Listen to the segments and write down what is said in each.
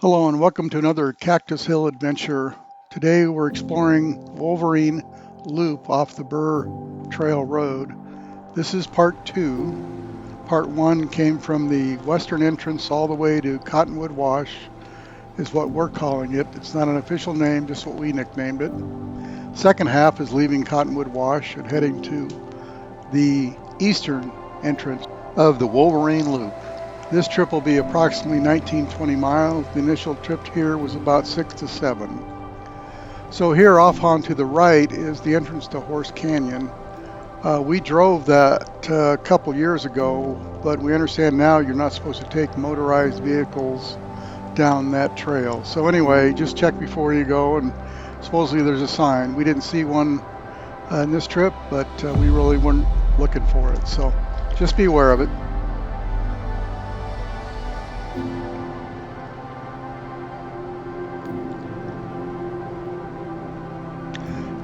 Hello and welcome to another Cactus Hill adventure. Today we're exploring Wolverine Loop off the Burr Trail Road. This is part 2. Part 1 came from the western entrance all the way to Cottonwood Wash is what we're calling it. It's not an official name, just what we nicknamed it. Second half is leaving Cottonwood Wash and heading to the eastern entrance of the Wolverine Loop. This trip will be approximately 19-20 miles. The initial trip here was about 6 to 7. So here off on to the right is the entrance to Horse Canyon. We drove that a couple years ago, but we understand now you're not supposed to take motorized vehicles down that trail. So anyway, just check before you go, and supposedly there's a sign. We didn't see one in this trip, but we really weren't looking for it. So just be aware of it.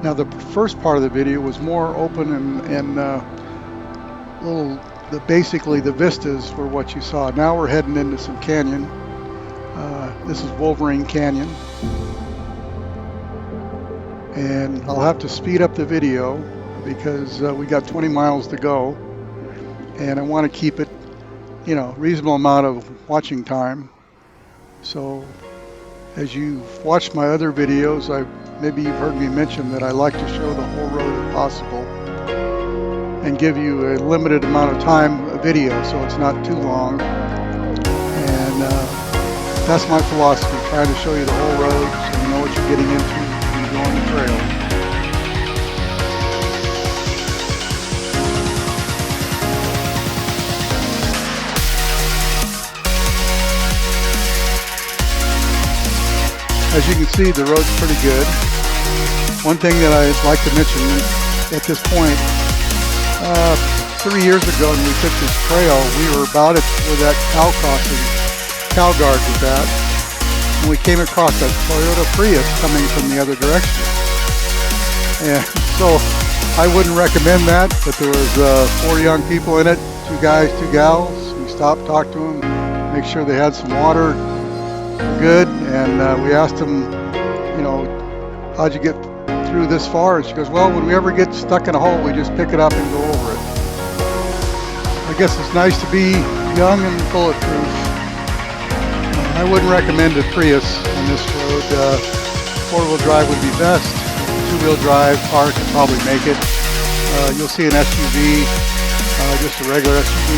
Now the first part of the video was more open and basically the vistas were what you saw. Now we're heading into some canyon. This is Wolverine Canyon. And I'll have to speed up the video because we got 20 miles to go. And I want to keep it, reasonable amount of watching time. So as you've watched my other videos, maybe you've heard me mention that I like to show the whole road if possible and give you a limited amount of time video so it's not too long. And that's my philosophy, trying to show you the whole road so you know what you're getting into when you go on the trail. As you can see, the road's pretty good. One thing that I'd like to mention at this point, 3 years ago when we took this trail, we were about it where that cow guard was at, and we came across a Toyota Prius coming from the other direction. And so I wouldn't recommend that, but there was 4 young people in it, 2 guys, 2 gals. We stopped, talked to them, make sure they had some water. Good, and we asked them, how'd you get through this far? And she goes, well, when we ever get stuck in a hole, we just pick it up and go over it. I guess it's nice to be young and bulletproof. I wouldn't recommend a Prius on this road. 4-wheel drive would be best. 2-wheel drive car could probably make it. You'll see an SUV, just a regular SUV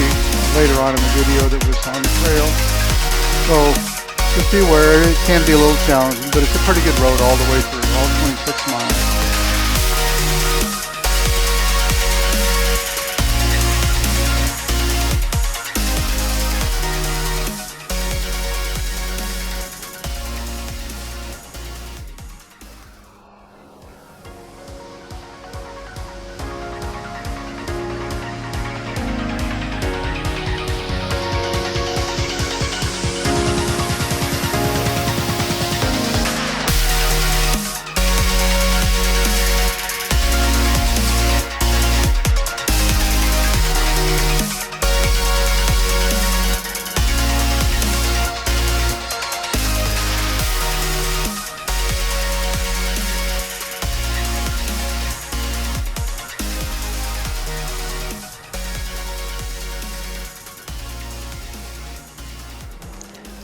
later on in the video that was on the trail. So just be aware, it can be a little challenging, but it's a pretty good road all the way through, all 26 miles.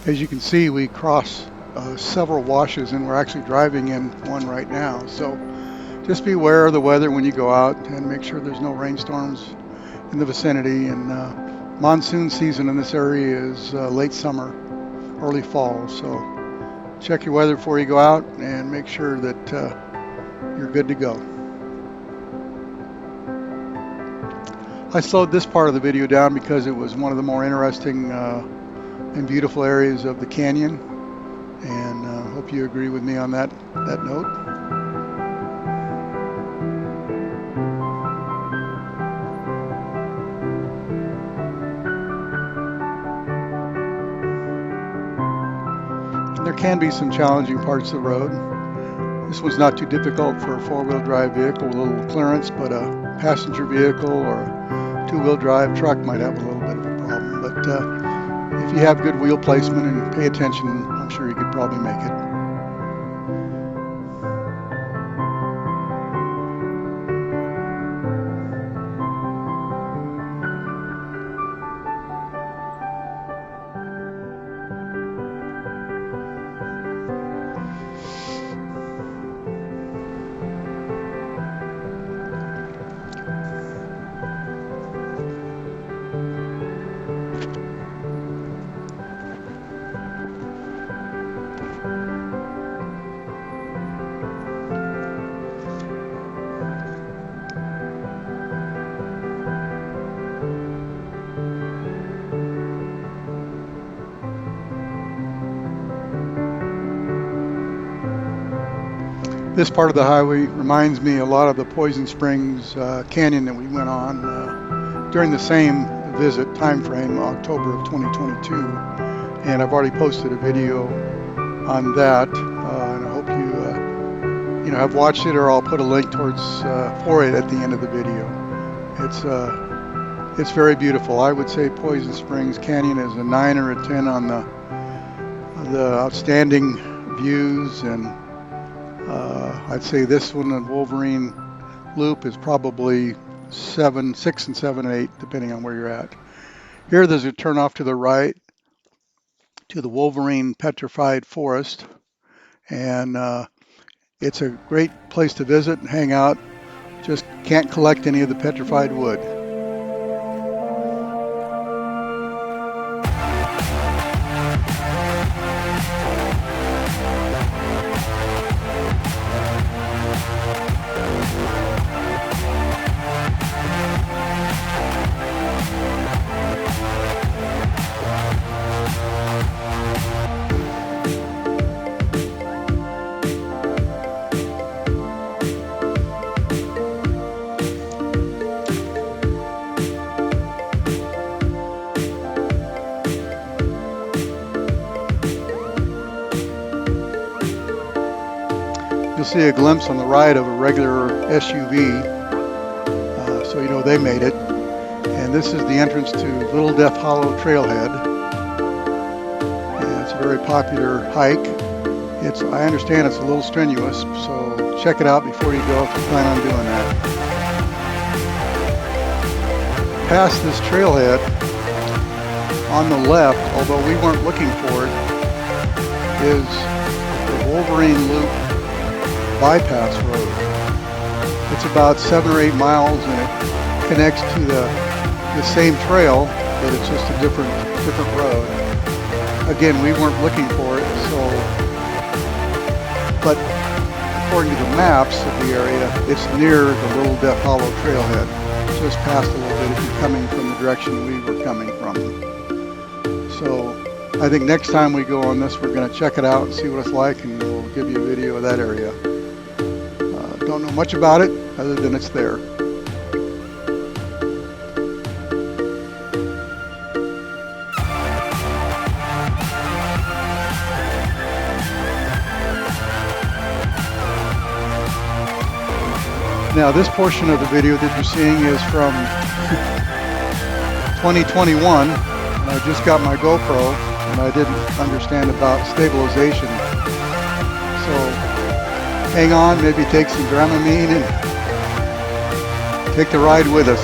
As you can see, we cross several washes, and we're actually driving in one right now. So just be aware of the weather when you go out and make sure there's no rainstorms in the vicinity. And monsoon season in this area is late summer, early fall. So check your weather before you go out and make sure that you're good to go. I slowed this part of the video down because it was one of the more interesting and beautiful areas of the canyon, and hope you agree with me on that note. And there can be some challenging parts of the road. This one's not too difficult for a 4-wheel drive vehicle with a little clearance, but a passenger vehicle or a 2-wheel drive truck might have a little bit of a problem. But if if you have good wheel placement and pay attention, I'm sure you could probably make it. This part of the highway reminds me a lot of the Poison Springs Canyon that we went on during the same visit time frame, October of 2022. And I've already posted a video on that, and I hope you have watched it, or I'll put a link towards for it at the end of the video. It's very beautiful. I would say Poison Springs Canyon is a 9 or a 10 on the outstanding views, and I'd say this one, the Wolverine Loop, is probably 6 and 7 and 8, depending on where you're at. Here, there's a turn off to the right to the Wolverine Petrified Forest, and it's a great place to visit and hang out. Just can't collect any of the petrified wood. You'll see a glimpse on the right of a regular SUV, so you know they made it. And this is the entrance to Little Death Hollow Trailhead. And it's a very popular hike. I understand it's a little strenuous, so check it out before you go if you plan on doing that. Past this trailhead, on the left, although we weren't looking for it, is the Wolverine Loop bypass road. It's about 7 or 8 miles, and it connects to the same trail, but it's just a different road. Again, we weren't looking for it, but according to the maps of the area, it's near the Little Death Hollow Trailhead, just past a little bit if you're coming from the direction we were coming from. So I think next time we go on this, we're going to check it out and see what it's like, and we'll give you a video of that area. Don't know much about it other than it's there. Now this portion of the video that you're seeing is from 2021, and I just got my GoPro and I didn't understand about stabilization. So hang on, maybe take some Dramamine and take the ride with us.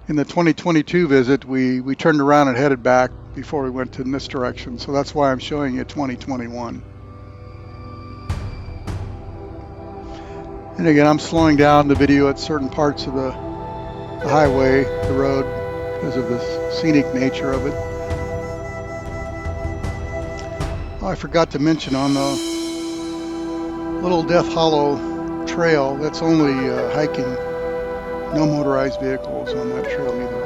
In the 2022 visit, we turned around and headed back before we went in this direction, so that's why I'm showing you 2021. And again, I'm slowing down the video at certain parts of the highway, the road, because of the scenic nature of it. Oh, I forgot to mention on the Little Death Hollow Trail, that's only hiking, no motorized vehicles on that trail either.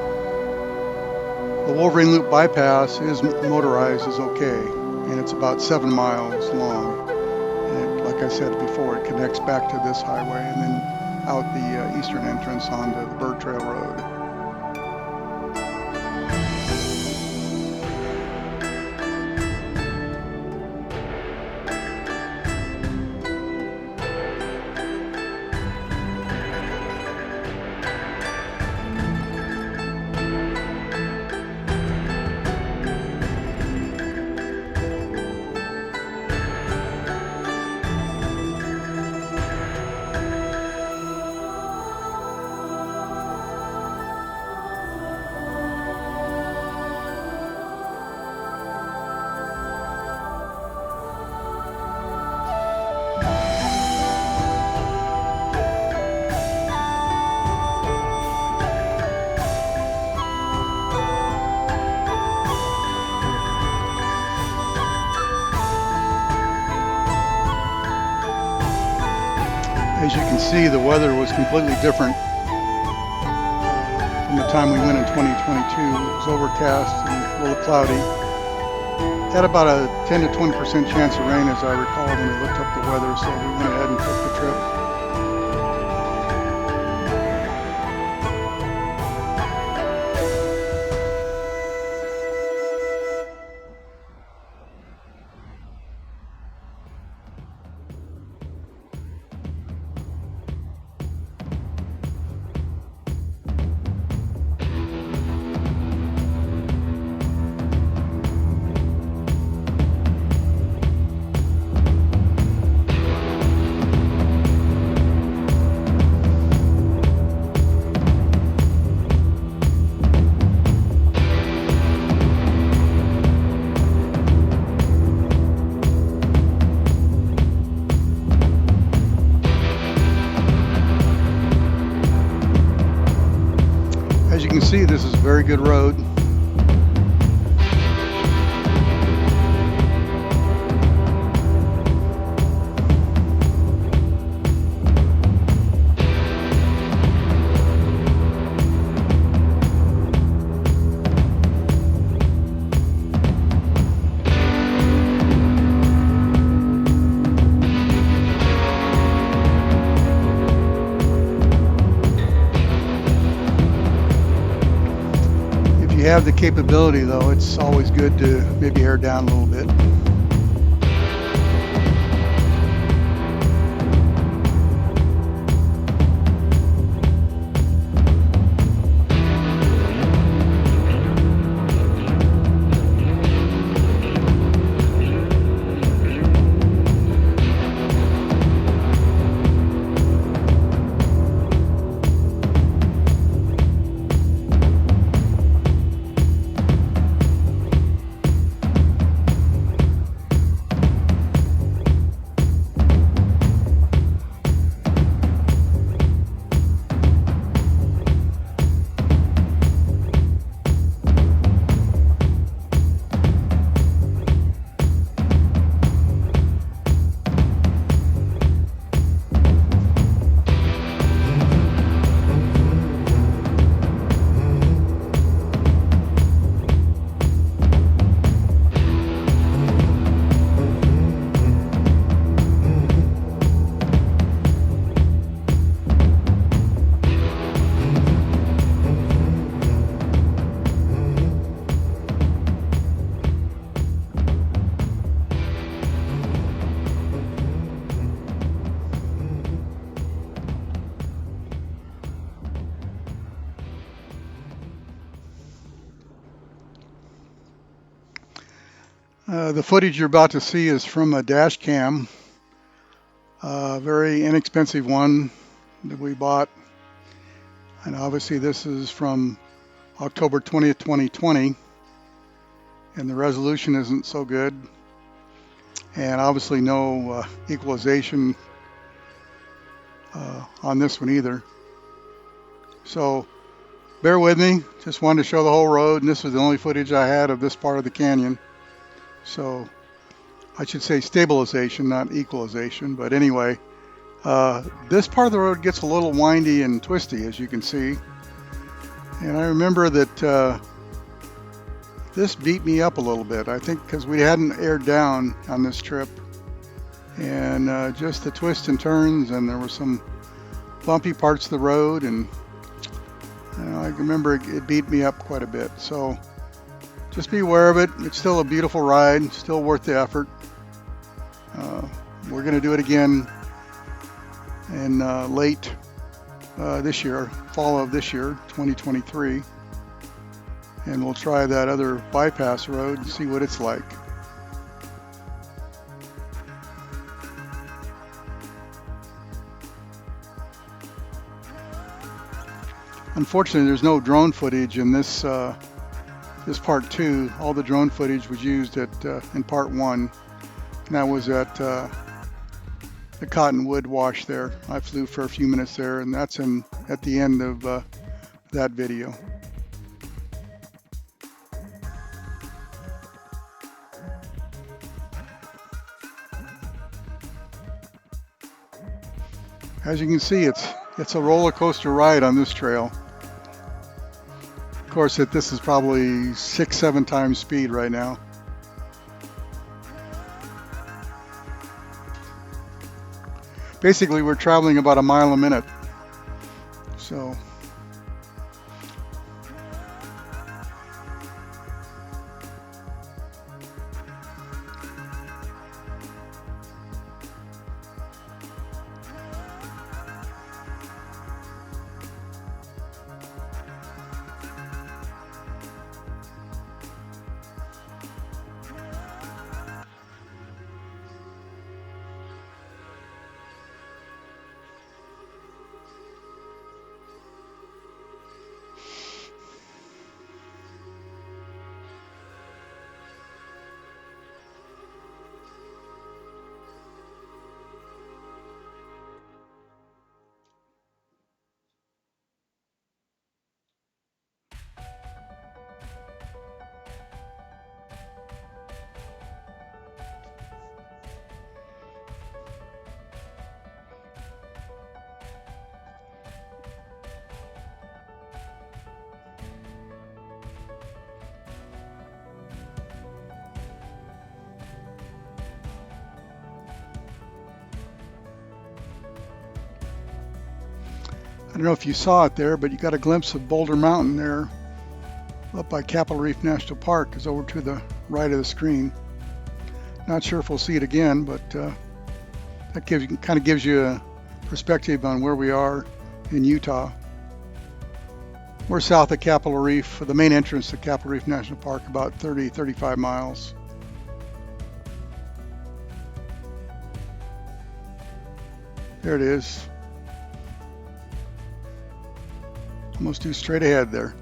The Wolverine Loop bypass is motorized, is okay, and it's about 7 miles long. And like I said before, it connects back to this highway and then out the eastern entrance onto the Bird Trail Road. As you can see, the weather was completely different from the time we went in 2022. It was overcast and a little cloudy. Had about a 10 to 20% chance of rain, as I recall, when we looked up the weather, so we went ahead and took the trip. As you can see, this is a very good road. If you have the capability, though, it's always good to maybe air down a little bit. The footage you're about to see is from a Dashcam, a very inexpensive one that we bought. And obviously this is from October 20th, 2020, and the resolution isn't so good. And obviously no equalization on this one either. So bear with me, just wanted to show the whole road, and this was the only footage I had of this part of the canyon. So I should say stabilization, not equalization. But anyway, this part of the road gets a little windy and twisty, as you can see. And I remember that this beat me up a little bit, I think because we hadn't aired down on this trip. And just the twists and turns, and there were some bumpy parts of the road, and I remember it beat me up quite a bit. So just be aware of it. It's still a beautiful ride, still worth the effort. We're going to do it again in late this year, fall of this year, 2023. And we'll try that other bypass road and see what it's like. Unfortunately, there's no drone footage in this this part 2. All the drone footage was used in part 1, and that was at the Cottonwood Wash there. I flew for a few minutes there, and that's at the end of that video. As you can see, it's a roller coaster ride on this trail. Of course, this is probably 6-7 times speed right now. Basically, we're traveling about a mile a minute. So I don't know if you saw it there, but you got a glimpse of Boulder Mountain there up by Capitol Reef National Park is over to the right of the screen. Not sure if we'll see it again, but that kind of gives you a perspective on where we are in Utah. We're south of Capitol Reef, the main entrance to Capitol Reef National Park, about 35 miles. There it is. Almost due straight ahead there.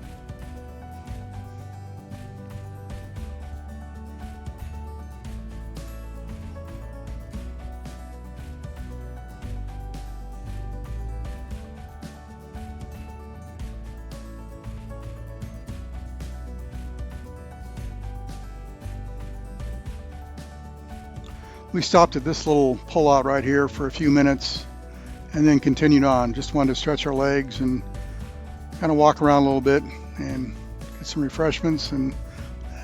We stopped at this little pullout right here for a few minutes and then continued on. Just wanted to stretch our legs and kind of walk around a little bit and get some refreshments and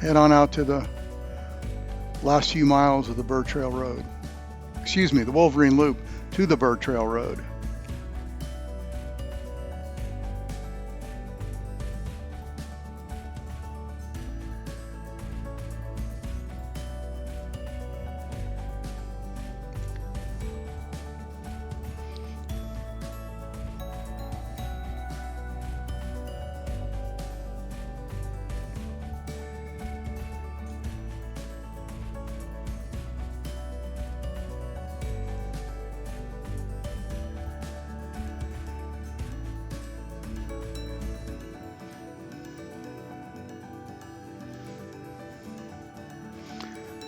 head on out to the last few miles of the Bird Trail Road. Excuse me, the Wolverine Loop to the Bird Trail Road.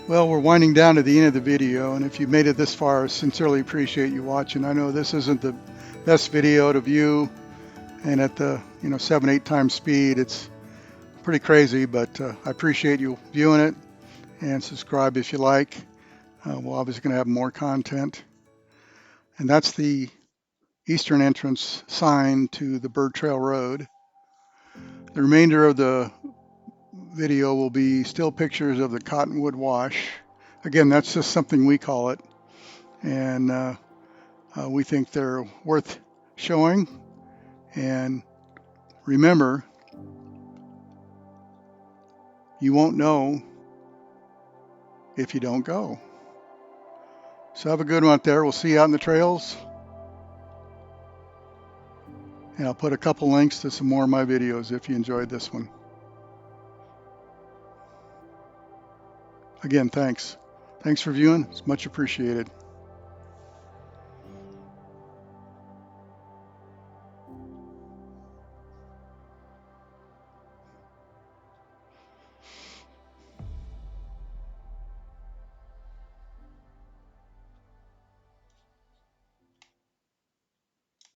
Well, we're winding down to the end of the video, and if you made it this far, I sincerely appreciate you watching. I know this isn't the best video to view, and at the 7-8 times speed, it's pretty crazy, but I appreciate you viewing it, and subscribe if you like. We're obviously going to have more content. And that's the eastern entrance sign to the Bird Trail Road. The remainder of the video will be still pictures of the Cottonwood Wash. Again, that's just something we call it, and we think they're worth showing. And remember, you won't know if you don't go. So have a good one out there. We'll see you out in the trails, and I'll put a couple links to some more of my videos if you enjoyed this one. Again, thanks for viewing. It's much appreciated.